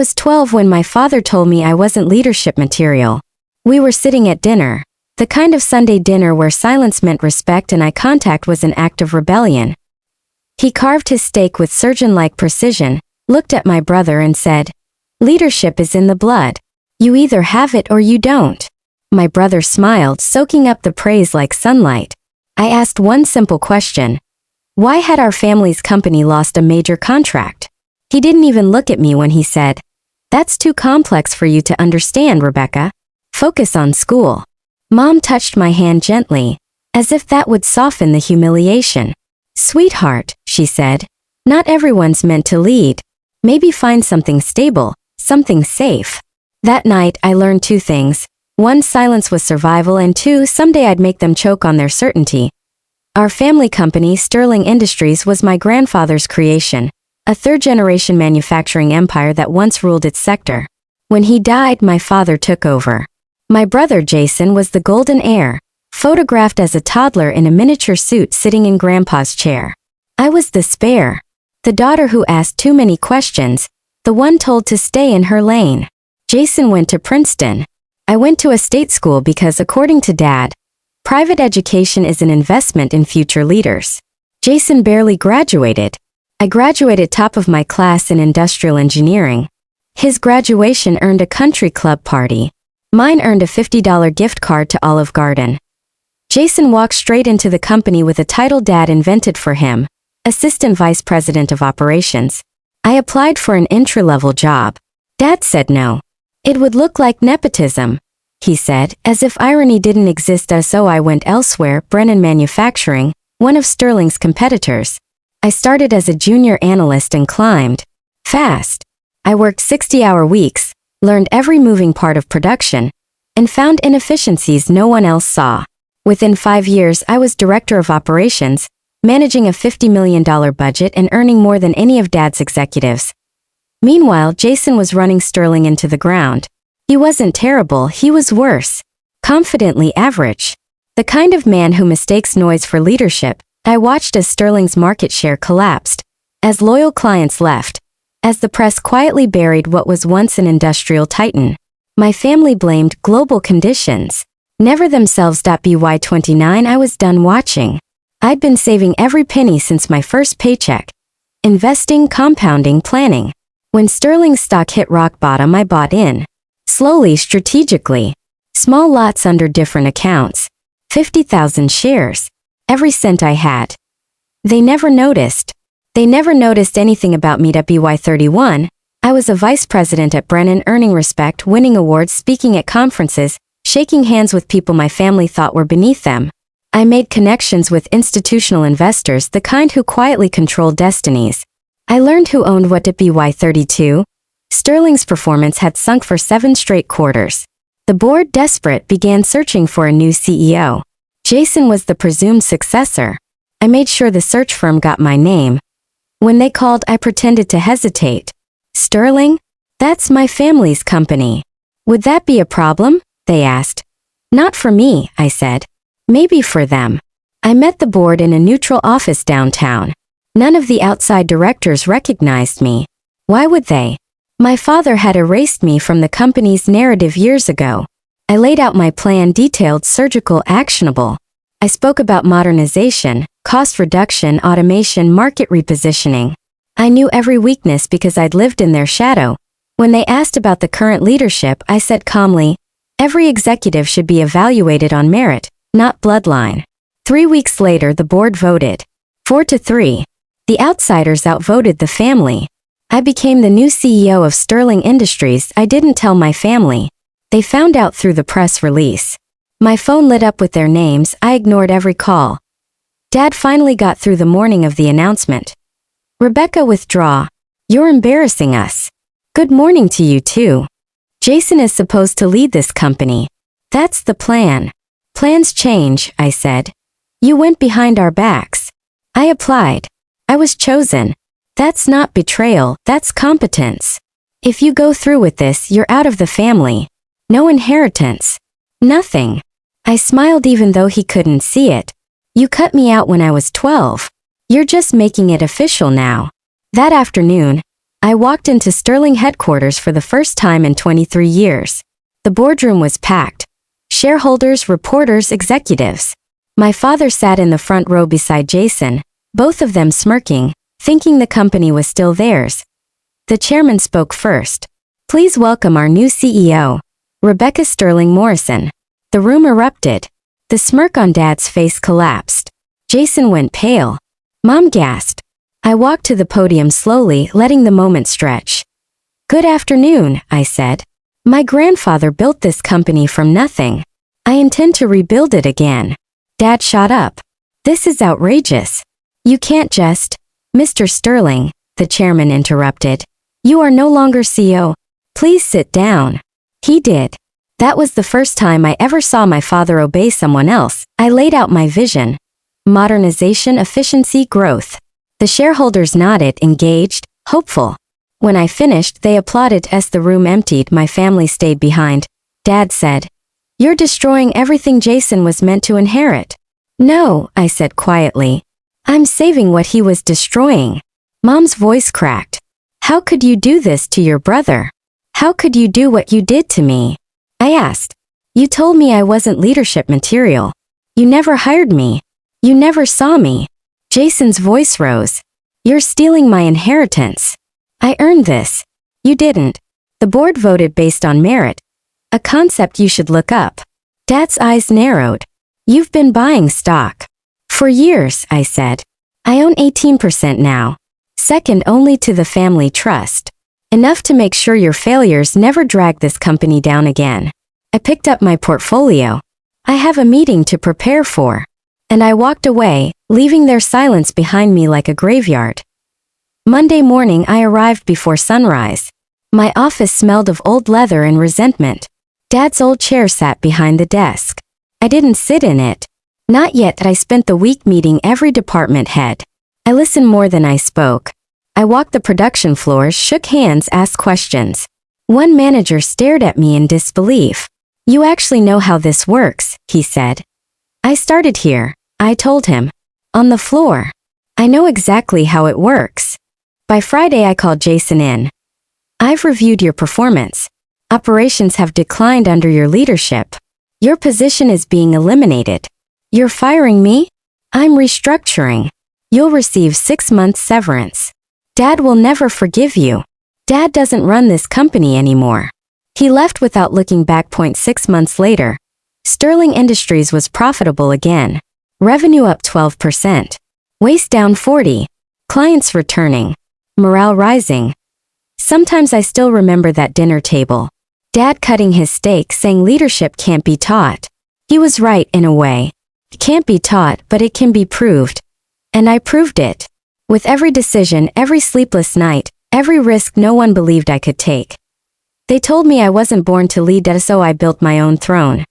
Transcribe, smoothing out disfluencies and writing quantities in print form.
was 12 when my father told me I wasn't leadership material. We were sitting at dinner. The kind of Sunday dinner where silence meant respect and eye contact was an act of rebellion. He carved his steak with surgeon-like precision, looked at my brother and said, "Leadership is in the blood. You either have it or you don't." My brother smiled, soaking up the praise like sunlight. I asked one simple question. Why had our family's company lost a major contract? He didn't even look at me when he said, "That's too complex for you to understand, Rebecca. Focus on school." Mom touched my hand gently, as if that would soften the humiliation. "Sweetheart," she said, "not everyone's meant to lead. Maybe find something stable, something safe." That night I learned two things. One, silence was survival, and two, someday I'd make them choke on their certainty. Our family company, Sterling Industries, was my grandfather's creation, a third-generation manufacturing empire that once ruled its sector. When he died, my father took over. My brother Jason was the golden heir, photographed as a toddler in a miniature suit sitting in Grandpa's chair. I was the spare, the daughter who asked too many questions, the one told to stay in her lane. Jason went to Princeton. I went to a state school because, according to Dad, private education is an investment in future leaders. Jason barely graduated. I graduated top of my class in industrial engineering. His graduation earned a country club party. Mine earned a $50 gift card to Olive Garden. Jason walked straight into the company with a title Dad invented for him, Assistant Vice President of Operations. I applied for an entry-level job. Dad said no. It would look like nepotism, he said, as if irony didn't exist, so I went elsewhere, Brennan Manufacturing, one of Sterling's competitors. I started as a junior analyst and climbed fast. I worked 60-hour weeks, learned every moving part of production, and found inefficiencies no one else saw. Within 5 years, I was director of operations, managing a $50 million budget and earning more than any of Dad's executives. Meanwhile, Jason was running Sterling into the ground. He wasn't terrible, he was worse. Confidently average. The kind of man who mistakes noise for leadership. I watched as Sterling's market share collapsed, as loyal clients left, as the press quietly buried what was once an industrial titan. My family blamed global conditions. Never themselves. By 29, I was done watching. I'd been saving every penny since my first paycheck. Investing, compounding, planning. When Sterling's stock hit rock bottom, I bought in. Slowly, strategically. Small lots under different accounts. 50,000 shares. Every cent I had. They never noticed. They never noticed anything about me. By 31, I was a vice president at Brennan, earning respect, winning awards, speaking at conferences, shaking hands with people my family thought were beneath them. I made connections with institutional investors, the kind who quietly controlled destinies. I learned who owned what. By 32, Sterling's performance had sunk for 7 straight quarters. The board, desperate, began searching for a new CEO. Jason was the presumed successor. I made sure the search firm got my name. When they called, I pretended to hesitate. "Sterling? That's my family's company. Would that be a problem?" they asked. "Not for me," I said. "Maybe for them." I met the board in a neutral office downtown. None of the outside directors recognized me. Why would they? My father had erased me from the company's narrative years ago. I laid out my plan, detailed, surgical, actionable. I spoke about modernization, cost reduction, automation, market repositioning. I knew every weakness because I'd lived in their shadow. When they asked about the current leadership, I said calmly, "Every executive should be evaluated on merit, not bloodline." 3 weeks later, the board voted 4-3. The outsiders outvoted the family. I became the new CEO of Sterling Industries. I didn't tell my family. They found out through the press release. My phone lit up with their names. I ignored every call. Dad finally got through the morning of the announcement. "Rebecca, withdraw. You're embarrassing us." "Good morning to you too. Jason is supposed to lead this company. That's the plan." "Plans change," I said. "You went behind our backs." I applied. I was chosen. That's not betrayal, that's competence. If you go through with this, you're out of the family. No inheritance. Nothing. I smiled even though he couldn't see it. "You cut me out when I was 12. You're just making it official now." That afternoon, I walked into Sterling headquarters for the first time in 23 years. The boardroom was packed. Shareholders, reporters, executives. My father sat in the front row beside Jason, both of them smirking, thinking the company was still theirs. The chairman spoke first. Please welcome our new CEO, Rebecca Sterling Morrison. The room erupted. The smirk on Dad's face collapsed. Jason went pale. Mom gasped. I walked to the podium slowly, letting the moment stretch. Good afternoon, I said. My grandfather built this company from nothing. I intend to rebuild it again. Dad shot up. This is outrageous. You can't just... Mr. Sterling, the chairman interrupted. You are no longer CEO. Please sit down. He did. That was the first time I ever saw my father obey someone else. I laid out my vision. Modernization, efficiency, growth. The shareholders nodded, engaged, hopeful. When I finished, they applauded. As the room emptied, my family stayed behind. Dad said, "You're destroying everything Jason was meant to inherit." No, I said quietly. I'm saving what he was destroying. Mom's voice cracked. How could you do this to your brother? How could you do what you did to me? I asked. You told me I wasn't leadership material. You never hired me. You never saw me. Jason's voice rose. You're stealing my inheritance. I earned this. You didn't. The board voted based on merit. A concept you should look up. Dad's eyes narrowed. You've been buying stock. For years, I said. I own 18% now. Second only to the family trust. Enough to make sure your failures never drag this company down again. I picked up my portfolio. I have a meeting to prepare for. And I walked away, leaving their silence behind me like a graveyard. Monday morning I arrived before sunrise. My office smelled of old leather and resentment. Dad's old chair sat behind the desk. I didn't sit in it. Not yet. I spent the week meeting every department head. I listened more than I spoke. I walked the production floors, shook hands, asked questions. One manager stared at me in disbelief. You actually know how this works, he said. I started here, I told him. On the floor. I know exactly how it works. By Friday I called Jason in. I've reviewed your performance. Operations have declined under your leadership. Your position is being eliminated. You're firing me? I'm restructuring. You'll receive 6 months severance. Dad will never forgive you. Dad doesn't run this company anymore. He left without looking back. 6 months later, Sterling Industries was profitable again. Revenue up 12%. Waste down 40%. Clients returning. Morale rising. Sometimes I still remember that dinner table. Dad cutting his steak, saying leadership can't be taught. He was right in a way. It can't be taught, but it can be proved. And I proved it. With every decision, every sleepless night, every risk no one believed I could take. They told me I wasn't born to lead, so I built my own throne.